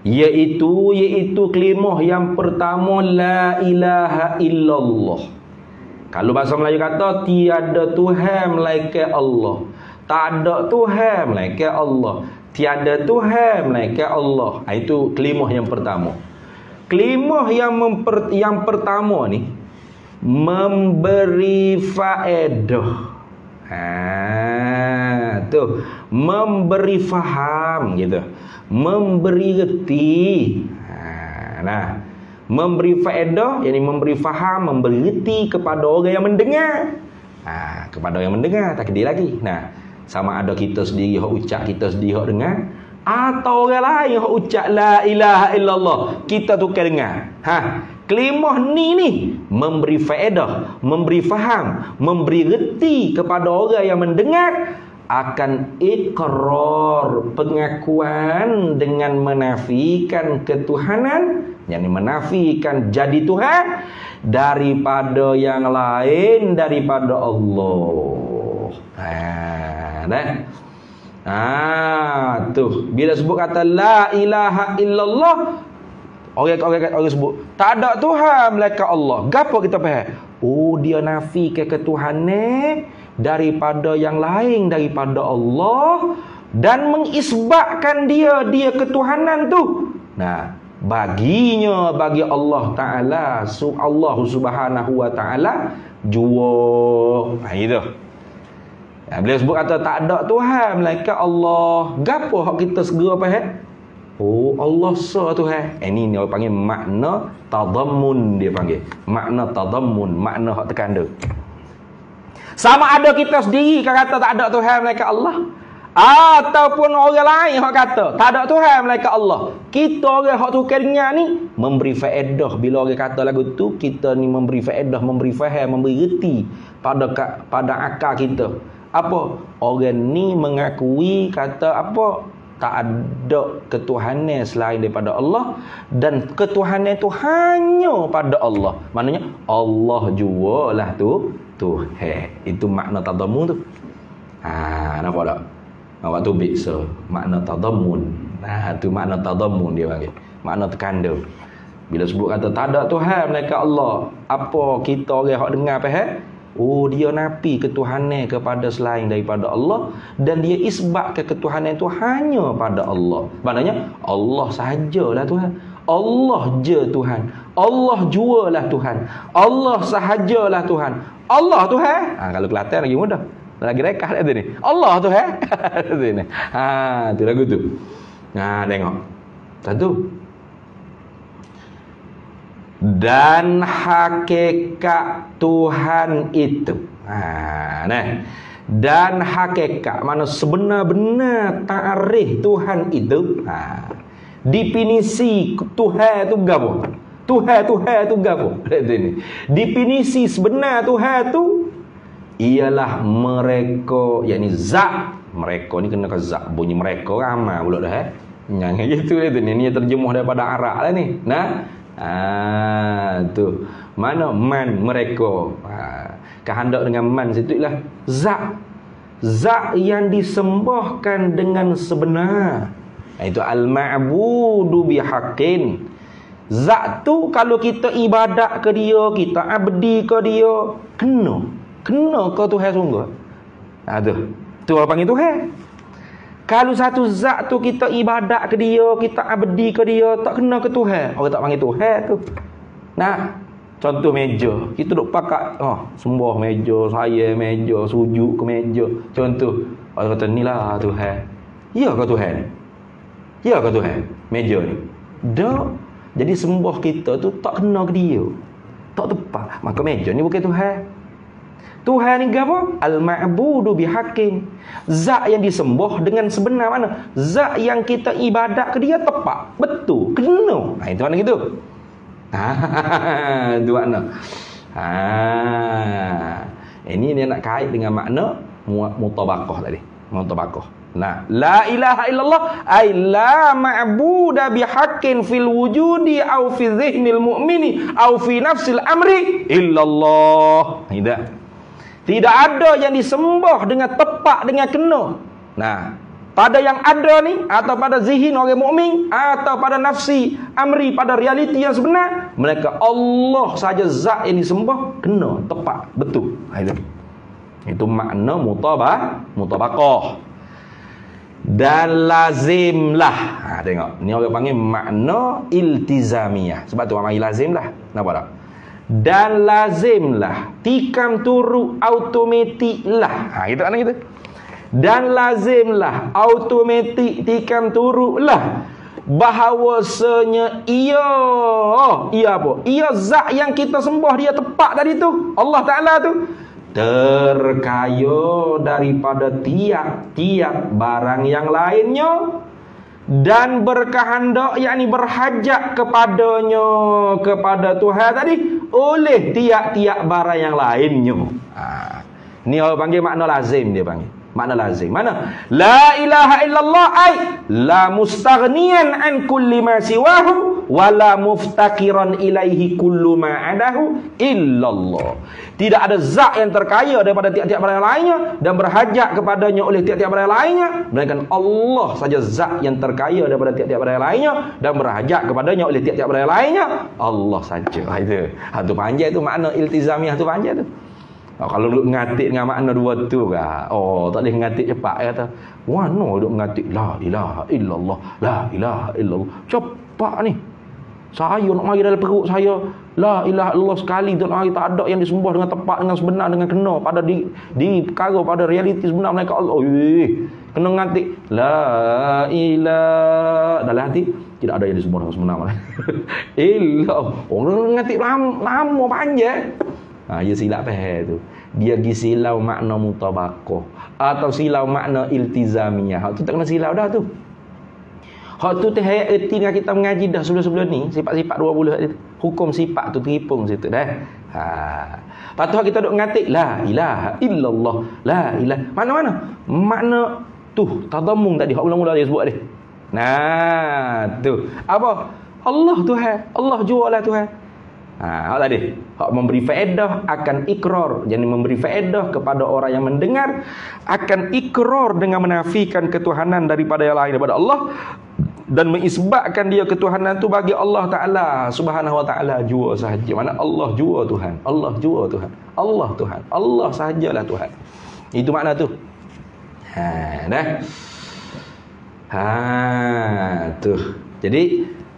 Iaitu kelimah yang pertama la ilaha illallah. Kalau bahasa Melayu kata tiada Tuhan melainkan Allah. Tak ada Tuhan melainkan Allah. Tiada Tuhan melainkan Allah. Itu kelimah yang pertama. Kelimah yang pertama ni memberi faedah. Tu memberi faham gitu. Memberi reti. Memberi faedah, yakni memberi faham, memberi reti kepada orang yang mendengar. Kepada orang yang mendengar, tak kira lagi. Sama ada kita sendiri hak ucap, kita sendiri hak dengar, atau orang lain hak ucap la ilaha illallah, kita tukar dengar. Kelimah ni memberi faedah, memberi faham, memberi reti kepada orang yang mendengar akan ikrar, pengakuan dengan menafikan ketuhanan, yakni menafikan jadi Tuhan daripada yang lain daripada Allah. Tu bila sebut kata la ilaha illallah, orang sebut tak ada Tuhan melainkan Allah. Gapo kita faham? Oh, dia nafikan ketuhanan daripada yang lain daripada Allah dan mengisbatkan dia ketuhanan tu. Bagi Allah Ta'ala, Allah Subhanahu wa Ta'ala jua. Itu. Beliau sebut kata tak ada Tuhan melainkan Allah. Gapo hak kita segera faham? Oh, Allah Tuhan. Ini dia panggil makna tadammun, dia panggil. Makna tadammun, makna hak terkanda. Sama ada kita sendiri kata tak ada Tuhan melainkan Allah, ataupun orang lain hak kata tak ada Tuhan melainkan Allah. Kita orang hak tukar dengar ni memberi faedah. Bila orang kata lagu tu, kita ni memberi faedah, memberi faham, memberi reti pada akal kita. Apa? Orang ni mengakui kata apa? Tak ada ketuhanan selain daripada Allah, dan ketuhanan itu hanya pada Allah. Maknanya Allah jualah tu Tuhan. Itu makna tadammun tu. Nampak tak? Nampak tu bisa makna tadammun. Tu makna tadammun dia panggil. Makna terkanda. Bila sebut kata tak ada Tuhan melainkan Allah, apa kita orang hak dengar faham? Oh, dia nafi ketuhanan kepada selain daripada Allah, dan dia isbatkan ketuhanan itu hanya pada Allah. Maknanya Allah sahajalah Tuhan. Allah je Tuhan. Allah jualah Tuhan. Allah sahajalah Tuhan. Allah Tuhan. Kalau Kelantan lagi mudah. Lagi rekah dah tu ni. Allah Tuhan. Tu ni. Tu lagu tu. Tengok. Satu. Dan hakikat Tuhan itu. Dan hakikat, mana sebenar-benar takrif Tuhan itu. Definisi Tuhan itu berapa? Tuhan tu gapo? Ini. Definisi sebenar Tuhan tu ialah mereka, yakni zat. Mereka ni kena ke zat. Bunyi mereka ramai pula dah. Yang gitu dia tu. Ni terjemuh daripada Arab lah ni. Nah. Tu. Mana man mereka. Kehendak dengan man situ ialah zat. Zat yang disembahkan dengan sebenar. Itu al-ma'budu bihaqqin. Zat tu kalau kita ibadat ke dia, kita abdi ke dia, kena ke Tuhan sungguh. Tu orang panggil Tuhan. Kalau satu zat tu kita ibadat ke dia, kita abdi ke dia, tak kena ke Tuhan, orang tak panggil Tuhan tu. Nah, contoh meja, kita duk pakat sembah meja, saya meja, sujud ke meja. Contoh, orang kata inilah Tuhan. Ya ke Tuhan? Ya ke Tuhan? Meja ni. Dak. Jadi sembah kita tu tak kena ke dia, tak tepat. Maka meja ni bukan Tuhan. Tuhan ni apa? Al-ma'budu bihaqqin. Zat yang disembah dengan sebenar mana? Zat yang kita ibadat ke dia tepat, betul, kena. Itu mana gitu. Itu makna. Ini dia nak kait dengan makna mutabaqah tadi. Mutabaqah. Nah, la ilaha illallah ay la ma'buda bihaqqin fil wujudi aw fi dhihnil mu'mini aw fi nafsil amri illallah. Tidak ada yang disembah dengan tepat, dengan kena. Nah, pada yang ada ni, atau pada zihin orang mukmin, atau pada nafsi amri, pada realiti yang sebenar, mereka Allah saja zat yang disembah, kena, tepat, betul. Itu makna mutabaqah. Dan lazimlah. Tengok, ni orang panggil makna iltizamiyah. Sebab tu orang panggil lazim lah. Nampak tak? Dan lazimlah, tikam turu automatik lah. Gitu kan gitu. Dan lazimlah, automatik tikam turu lah, bahawasanya ia apa? Ia zat yang kita sembah dia tepat tadi tu, Allah Ta'ala tu, terkaya daripada tiap-tiap barang yang lainnya, dan berkehendak, yakni berhajat kepadanya, kepada Tuhan tadi, oleh tiap-tiap barang yang lainnya. Ni orang panggil makna lazim, dia panggil makna lazim. Mana? La ilaha illallah ay la mustaghniyan an kulli ma siwahu wa la muftakiran ilaihi kullu ma adahu illallah. Tidak ada zat yang terkaya daripada tiap-tiap barang lainnya dan berhajat kepadanya oleh tiap-tiap barang lainnya, melainkan Allah saja zat yang terkaya daripada tiap-tiap barang lainnya dan berhajat kepadanya oleh tiap-tiap barang lainnya. Allah saja. Itu panjang tu makna iltizamiah tu panjang tu. Kalau duk ngatik dengan makna dua tu ke, tak boleh ngatik cepat, kata. Wano duk ngatik la ilaha illallah, la ilaha illallah. Cepat ni. Saya nak mari dalam perut saya, la ilaha illallah sekali tu nak mari, tak ada yang disembah dengan tepat, dengan sebenar, dengan kena pada di perkara, pada realiti sebenar mereka Allah. Kena ngatik la ilaha dalam hati, tidak ada yang disembah dengan sebenar. Illallah. Orang ngatik lama panjang. Dia silap faham tu. Dia pergi silau makna mutabaqah atau silau makna iltizamiyah. Hak tu tak kena silau dah tu. Hak tu teh erti dengan kita mengaji dah sebelum-sebelum ni, sifat-sifat 20 hukum sifat tu terhipung situ dah. Lepas tu kita duk ngatik la ilaha illallah, la ilaha. Mana-mana? Makna tu tadammum tadi hak mula-mula dia sebut dia. Nah, tu. Apa? Allah Tuhan. Allah jualah Tuhan. Hak tadi, hak memberi faedah akan ikrar, jadi memberi faedah kepada orang yang mendengar akan ikrar dengan menafikan ketuhanan daripada yang lain daripada Allah dan mengisbatkan dia ketuhanan tu bagi Allah Ta'ala Subhanahu wa Ta'ala jua sahaja. Mana Allah jua Tuhan, Allah jua Tuhan, Allah Tuhan, Allah sahajalah Tuhan. Itu makna tu. Tu. Jadi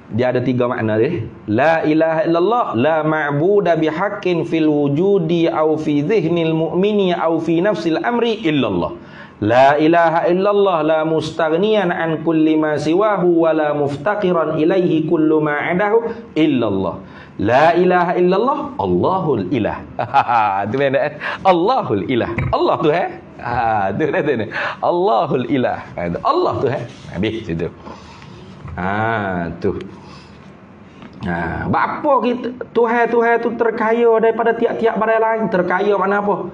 dia ada 3 makna dia. La ilaha illallah la ma'buda bihaqqin fil wujudi aw fi dhihnil mu'mini aw fi nafsil amri illallah. La ilaha illallah la mustaghniyan an kulli ma siwahu wa la muftaqiran ilaihi kullu ma adahu illallah. La ilaha illallah Allahul ilah. Tu benda. Allahul ilah. Allah tu tu dia. Allahul ilah. Allah tu habis situ. Tu. Bapa kita Tuhan tu terkaya daripada tiap-tiap barang lain. Terkaya mana apa?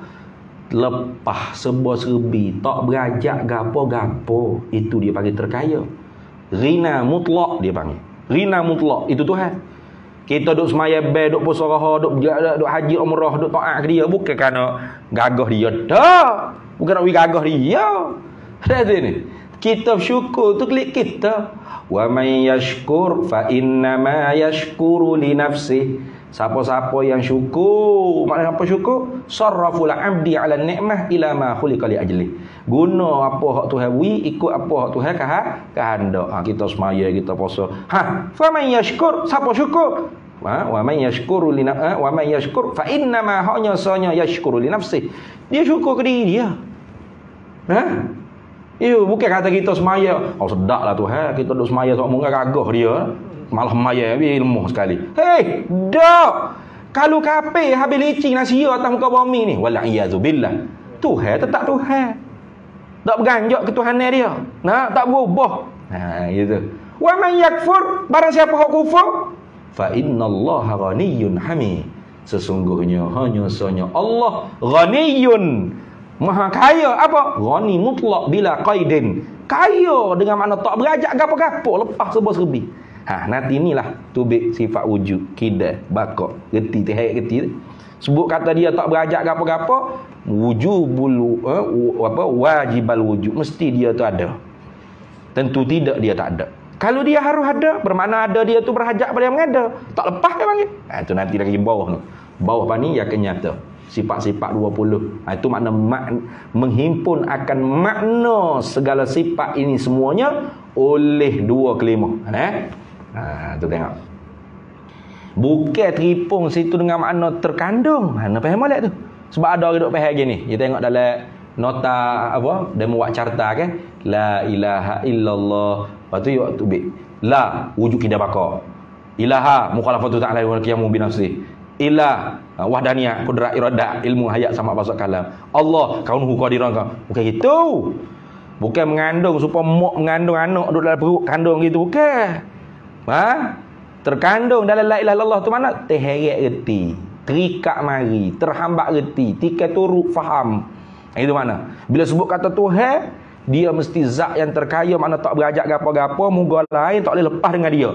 Lepas sebuah serbi, tak berajak gapo-gapo, itu dia panggil terkaya. Ghina mutlak dia panggil. Ghina mutlak itu Tuhan. Kita duk semaya be, duk puasa raha, duk haji umrah, duk taat ke dia bukan kerana gagah dia dah. Bukan nak gagah dia. Ada ni. Kita bersyukur tu klik kita. Wa may yashkur fa inna ma yashkuru li nafsihi. Siapa-siapa yang syukur, maknanya apa syukur? Sarraful abdi ala ni'mah ila ma khuliqa li ajli. Guna apa hak Tuhan beri, ikut apa hak Tuhan kehendak. Kita semaya, kita puasa. Fa man yashkur, siapa syukur? Wa man yashkuru li wa man yashkur fa inna ma hanya sanya yashkuru li nafsi. Dia syukur ke diri dia. Bukan kata kita semaya, sedaplah Tuhan, kita duk semaya sok mungkin gagah dia. Malah maya ilmu sekali. Hei, dak. Kalau kafir habis licin nasi atas muka bumi ni, wala iyazubillah. Tuhan tetap Tuhan. Tak berganjak ketuhanan dia. Tak berubah. Gitu. Wa man yakfur, barang siapa hak kufur, fa innallaha ghaniyyun hamid. Sesungguhnya hanya sanya Allah ghaniyun, maha kaya. Apa? Ghani mutlak bila qaidin. Kaya dengan makna tak berajak gapo-gapo, lepas serba-serbi. Nanti inilah tubik sifat wujud, kidah, bakok, geti, tehek geti. Sebut kata dia tak berajak gapo-gapo, wujubul wajibal wujud, mesti dia tu ada. Tentu tidak dia tak ada. Kalau dia harus ada, bermakna ada dia tu berhajat pada yang ada. Tak lepas dia panggil. Itu nanti lagi bawah tu. Bawah apa ni? Ya kenyata. Sifat-sifat 20. Itu makna menghimpun akan makna segala sifat ini semuanya oleh dua kelima. Tu tengok. Bukan teripung situ dengan makna terkandung. Mana faham balik tu? Sebab ada orang duk faham gini. Dia tengok dalam nota apa? Dia buat carta kan? La ilaha illallah. Lepas tu you tubik. La wujud kita baka. Ilaha mukhalafatu ta'ala wa qiyamu bi nafsi. Ilah wahdaniyah, qudrat iradah, ilmu hayat sama bahasa kalam. Allah kaunuhu qadiran kau. Bukan gitu. Bukan mengandung supaya mak mengandung anak duduk dalam perut kandung gitu, bukan. Terkandung dalam la ilaha illallah tu mana? Terheret reti, terikat mari, terhambat reti, tikai turut faham. Itu mana? Bila sebut kata Tuhan, dia mesti zat yang terkaya, mana tak berajak gapo-gapo, moga lain tak boleh lepas dengan dia.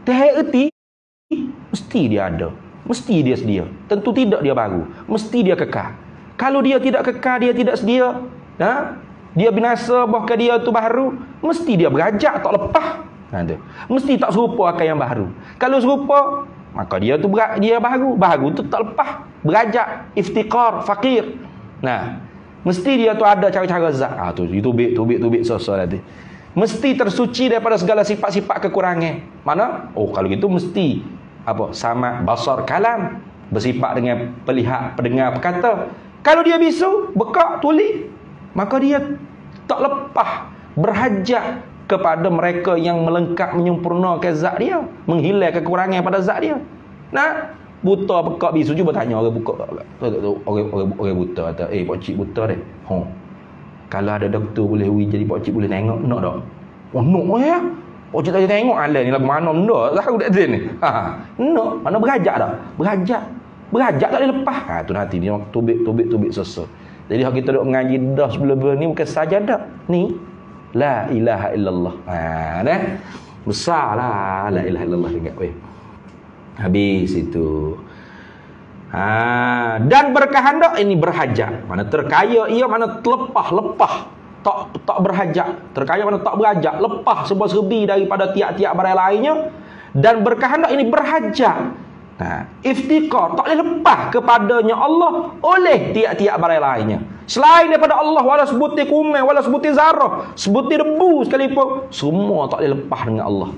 Terheret reti, mesti dia ada. Mesti dia sedia. Tentu tidak dia baru. Mesti dia kekal. Kalau dia tidak kekal, dia tidak sedia, dia binasa, bahkan dia tu baru, mesti dia berajak tak lepas. Mesti tak serupa akan yang baru. Kalau serupa, maka dia tu dia baru. Baru tu tak lepas. Berajak, iftiqar, fakir. Mesti dia tu ada cara-cara zat. Tu tubik sosok nanti. Mesti tersuci daripada segala sifat-sifat kekurangan. Mana? Kalau gitu mesti apa? Sama basar kalam, bersifat dengan pelihat, pendengar, perkata. Kalau dia bisu, bekak, tuli, maka dia tak lepas berhajat kepada mereka yang melengkap menyempurnakan zat dia, menghilang kekurangan pada zat dia. Buta bekak bisu, cuba tanya orang buka. Orang buta kata, pak cik buta deh. Kalau ada doktor boleh jadi pak cik boleh tengok, nak tak? Nak ya. Pak cik tak tengok ala ni lagu mana ndak? Tahu tak ni? Nak, mana berajak dah? Berajak tak boleh lepas. Tu nanti dia tubik sesuatu. Jadi kalau kita duk mengaji dah sebelum ni bukan saja dah. Ni la ilaha illallah. Besarlah la ilaha illallah ingat weh. Habis itu. Dan berkehendak ini berhajat. Mana terkaya ia, mana lepas. Tak berhajat. Terkaya mana tak berhajat, lepas sebuah serbi daripada tiap-tiap barang lainnya. Dan berkehendak ini berhajat. Iftiqar, tak boleh lepas kepadanya Allah oleh tiap-tiap barang lainnya. Selain daripada Allah, wala sebutir kumai, wala sebutir zarah, sebutir debu sekalipun, semua tak boleh lepas dengan Allah.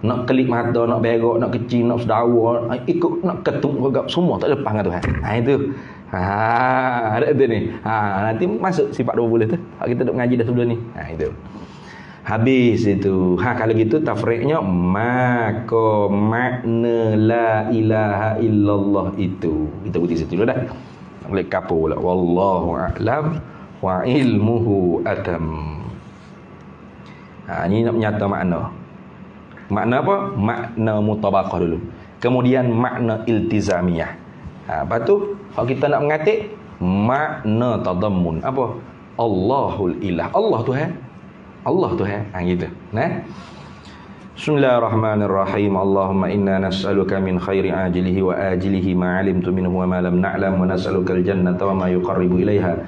Nak kelip mata, nak berok, nak kecil, nak sedawa, ikut, nak ketuk, semua tak boleh lepas dengan Tuhan. Itu. Ada tu ni. Nanti masuk sifat 20 tu. Kita duk mengaji dah sebelum ni. Itu. Habis itu. Kalau gitu tafriqnya, maka makna la ilaha illallah itu. Kita putih situ dulu dah. Boleh kapur pula. Wallahu a'lam wa ilmuhu atam. Ini nak menyata makna. Makna apa? Makna mutabaqah dulu. Kemudian makna iltizamiyah. Lepas tu kalau kita nak mengatik makna tadammun. Apa? Allahul ilah. Allah Tuhan. Allah Tuhan. Gitu. Nah. Bismillahirrahmanirrahim. Allahumma inna nas'aluka min khairi ajilihi wa ajilihi ma 'alimtu minhu wa ma lam na'lam wa nas'aluka al-jannata wa ma yuqarribu ilaiha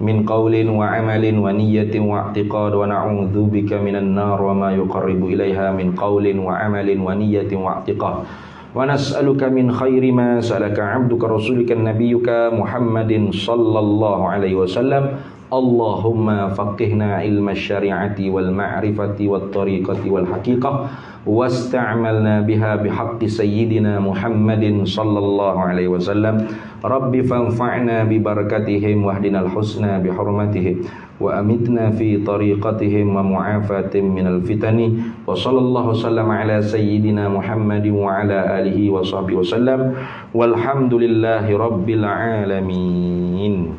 min qawlin wa 'amalin wa niyyatin wa i'tiqad wa na'udzu bika minan nar wa ma yuqarribu ilaiha min qawlin wa 'amalin wa niyyatin wa i'tiqad wa nas'aluka min khairi ma sa'alaka 'abduka rasulika nabiyyuka Muhammadin sallallahu alaihi wasallam. Allahumma faqihna ilma syari'ati wal ma'rifati wat tariqati wal haqiqah wasta'malna biha bihaqqi sayyidina Muhammadin sallallahu alaihi wasallam. Rabbi fanfa'na bi barakatihim wahdinal husna bi hurmatihim wa amitna fi tariqatihim wa mu'afatin minal fitani wa sallallahu sallama ala sayyidina Muhammadin wa ala alihi wa sahbihi wasallam walhamdulillahi rabbil alamin.